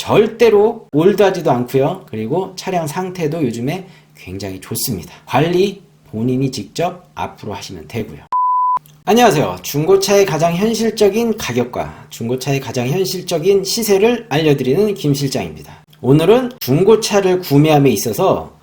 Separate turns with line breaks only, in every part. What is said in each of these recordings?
절대로 올드하지도 않고요. 그리고 차량 상태도 요즘에 굉장히 좋습니다. 관리 본인이 직접 앞으로 하시면 되고요. 안녕하세요. 중고차의 가장 현실적인 가격과 중고차의 가장 현실적인 시세를 알려드리는 김 실장입니다. 오늘은 중고차를 구매함에 있어서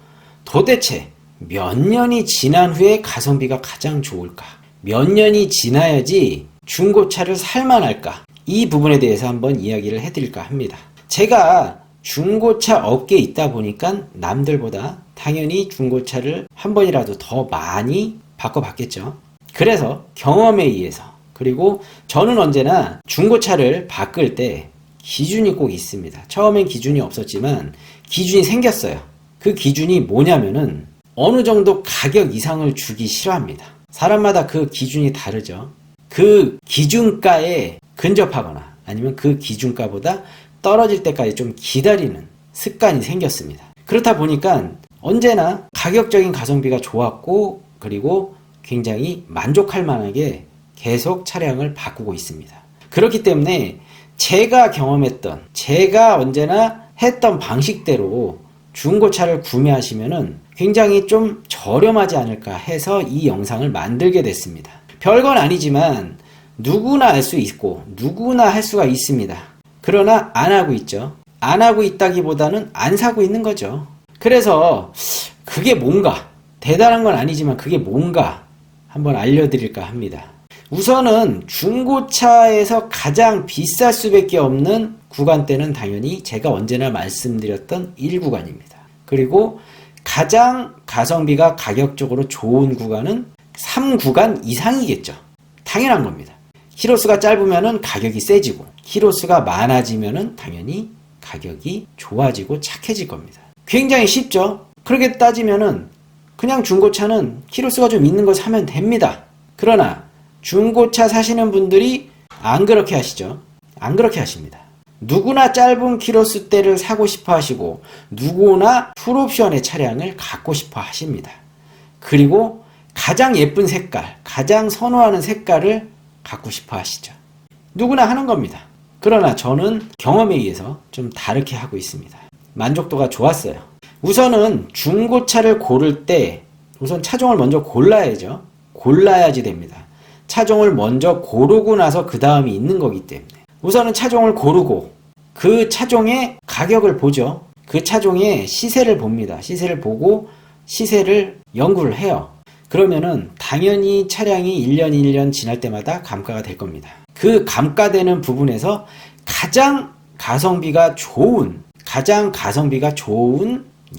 도대체 몇 년이 지난 후에 가성비가 가장 좋을까? 몇 년이 지나야지 중고차를 살만할까? 이 부분에 대해서 한번 이야기를 해드릴까 합니다. 제가 중고차 업계에 있다 보니까 남들보다 당연히 중고차를 한 번이라도 더 많이 바꿔봤겠죠. 그래서 경험에 의해서, 그리고 저는 언제나 중고차를 바꿀 때 기준이 꼭 있습니다. 처음엔 기준이 없었지만 기준이 생겼어요. 그 기준이 뭐냐면은 어느 정도 가격 이상을 주기 싫어합니다. 사람마다 그 기준이 다르죠. 그 기준가에 근접하거나 아니면 그 기준가보다 떨어질 때까지 좀 기다리는 습관이 생겼습니다. 그렇다 보니까 언제나 가격적인 가성비가 좋았고, 그리고 굉장히 만족할 만하게 계속 차량을 바꾸고 있습니다. 그렇기 때문에 제가 경험했던, 제가 언제나 했던 방식대로 중고차를 구매하시면은 굉장히 좀 저렴하지 않을까 해서 이 영상을 만들게 됐습니다. 별건 아니지만 누구나 알 수 있고 누구나 할 수가 있습니다. 그러나 안 하고 있죠. 안 하고 있다기보다는 안 사고 있는 거죠. 그래서 그게 뭔가, 대단한 건 아니지만 그게 뭔가 한번 알려드릴까 합니다. 우선은 중고차에서 가장 비쌀 수밖에 없는 구간대는 당연히 제가 언제나 말씀드렸던 1구간입니다. 그리고 가장 가성비가 가격적으로 좋은 구간은 3구간 이상이겠죠. 당연한 겁니다. 키로수가 짧으면 가격이 세지고, 키로수가 많아지면 당연히 가격이 좋아지고 착해질 겁니다. 굉장히 쉽죠. 그렇게 따지면은 그냥 중고차는 키로수가 좀 있는 걸 사면 됩니다. 그러나 중고차 사시는 분들이 안 그렇게 하시죠. 안 그렇게 하십니다. 누구나 짧은 키로수대를 사고 싶어 하시고, 누구나 풀옵션의 차량을 갖고 싶어 하십니다. 그리고 가장 예쁜 색깔, 가장 선호하는 색깔을 갖고 싶어 하시죠. 누구나 하는 겁니다. 그러나 저는 경험에 의해서 좀 다르게 하고 있습니다. 만족도가 좋았어요. 우선은 중고차를 고를 때 우선 차종을 먼저 골라야죠. 골라야지 됩니다. 차종을 먼저 고르고 나서 그 다음이 있는 거기 때문에 우선은 차종을 고르고 그 차종의 가격을 보죠. 그 차종의 시세를 봅니다. 시세를 보고 시세를 연구를 해요. 그러면은 당연히 차량이 1년 1년 지날 때마다 감가가 될 겁니다. 그 감가되는 부분에서 가장 가성비가 좋은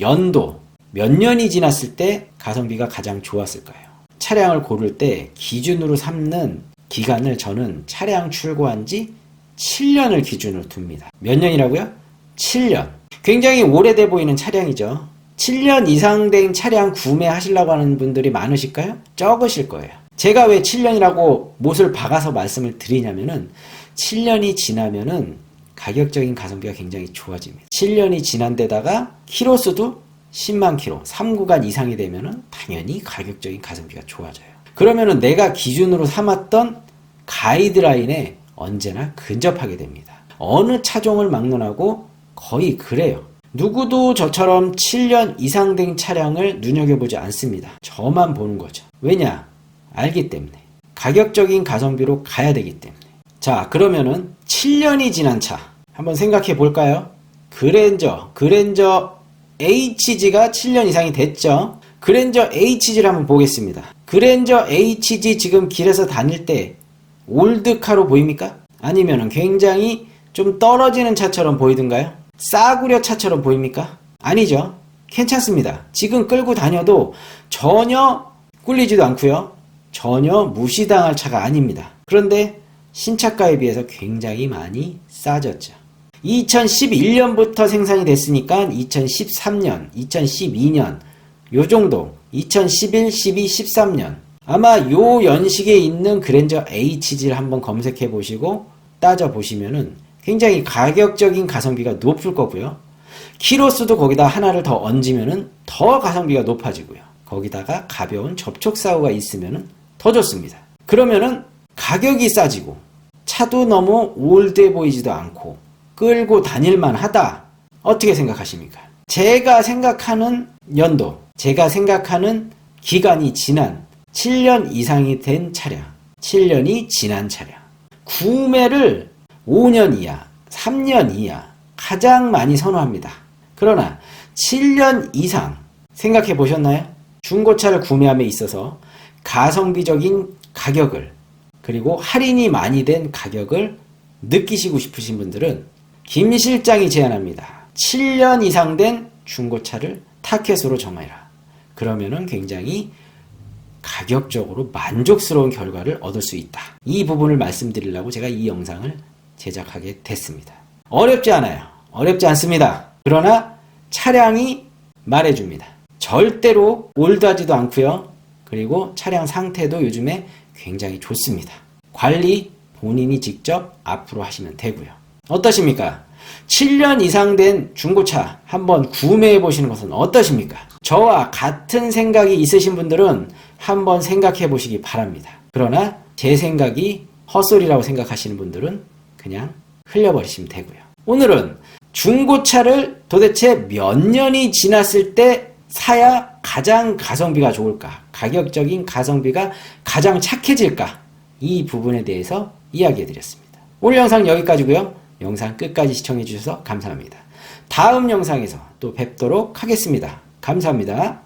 연도, 몇 년이 지났을 때 가성비가 가장 좋았을까요? 차량을 고를 때 기준으로 삼는 기간을 저는 차량 출고한 지 7년을 기준으로 둡니다. 몇 년이라고요? 7년. 굉장히 오래돼 보이는 차량이죠. 7년 이상 된 차량 구매하시려고 하는 분들이 많으실까요? 적으실 거예요. 제가 왜 7년이라고 못을 박아서 말씀을 드리냐면은 7년이 지나면은 가격적인 가성비가 굉장히 좋아집니다. 7년이 지난 데다가 키로수도 10만 키로, 3구간 이상이 되면은 당연히 가격적인 가성비가 좋아져요. 그러면은 내가 기준으로 삼았던 가이드라인에 언제나 근접하게 됩니다. 어느 차종을 막론하고 거의 그래요. 누구도 저처럼 7년 이상 된 차량을 눈여겨보지 않습니다. 저만 보는 거죠. 왜냐? 알기 때문에. 가격적인 가성비로 가야 되기 때문에. 자, 그러면은 7년이 지난 차 한번 생각해 볼까요? 그랜저 HG가 7년 이상이 됐죠. 그랜저 HG를 한번 보겠습니다. 그랜저 HG 지금 길에서 다닐 때 올드카로 보입니까? 아니면 굉장히 좀 떨어지는 차처럼 보이던가요? 싸구려 차처럼 보입니까? 아니죠. 괜찮습니다. 지금 끌고 다녀도 전혀 꿀리지도 않고요. 전혀 무시당할 차가 아닙니다. 그런데 신차가에 비해서 굉장히 많이 싸졌죠. 2011년부터 생산이 됐으니까 2013년, 2012년 요 정도, 2011, 12, 13년 아마 요 연식에 있는 그랜저 HG를 한번 검색해 보시고 따져 보시면은 굉장히 가격적인 가성비가 높을 거고요. 키로수도 거기다 하나를 더 얹으면은 더 가성비가 높아지고요. 거기다가 가벼운 접촉사고가 있으면은 더 좋습니다. 그러면은 가격이 싸지고 차도 너무 올드해 보이지도 않고 끌고 다닐만 하다. 어떻게 생각하십니까? 제가 생각하는 연도, 제가 생각하는 기간이 지난 7년 이상이 된 차량, 7년이 지난 차량, 구매를 5년 이하, 3년 이하 가장 많이 선호합니다. 그러나 7년 이상 생각해 보셨나요? 중고차를 구매함에 있어서 가성비적인 가격을, 그리고 할인이 많이 된 가격을 느끼시고 싶으신 분들은 김 실장이 제안합니다. 7년 이상 된 중고차를 타켓으로 정해라. 그러면은 굉장히 가격적으로 만족스러운 결과를 얻을 수 있다. 이 부분을 말씀드리려고 제가 이 영상을 제작하게 됐습니다. 어렵지 않아요. 어렵지 않습니다. 그러나 차량이 말해줍니다. 절대로 올드하지도 않고요. 그리고 차량 상태도 요즘에 굉장히 좋습니다. 관리 본인이 직접 앞으로 하시면 되고요. 어떠십니까? 7년 이상 된 중고차 한번 구매해 보시는 것은 어떠십니까? 저와 같은 생각이 있으신 분들은 한번 생각해 보시기 바랍니다. 그러나 제 생각이 헛소리라고 생각하시는 분들은 그냥 흘려버리시면 되고요. 오늘은 중고차를 도대체 몇 년이 지났을 때 사야 가장 가성비가 좋을까? 가격적인 가성비가 가장 착해질까? 이 부분에 대해서 이야기해 드렸습니다. 오늘 영상 여기까지고요. 영상 끝까지 시청해 주셔서 감사합니다. 다음 영상에서 또 뵙도록 하겠습니다. 감사합니다.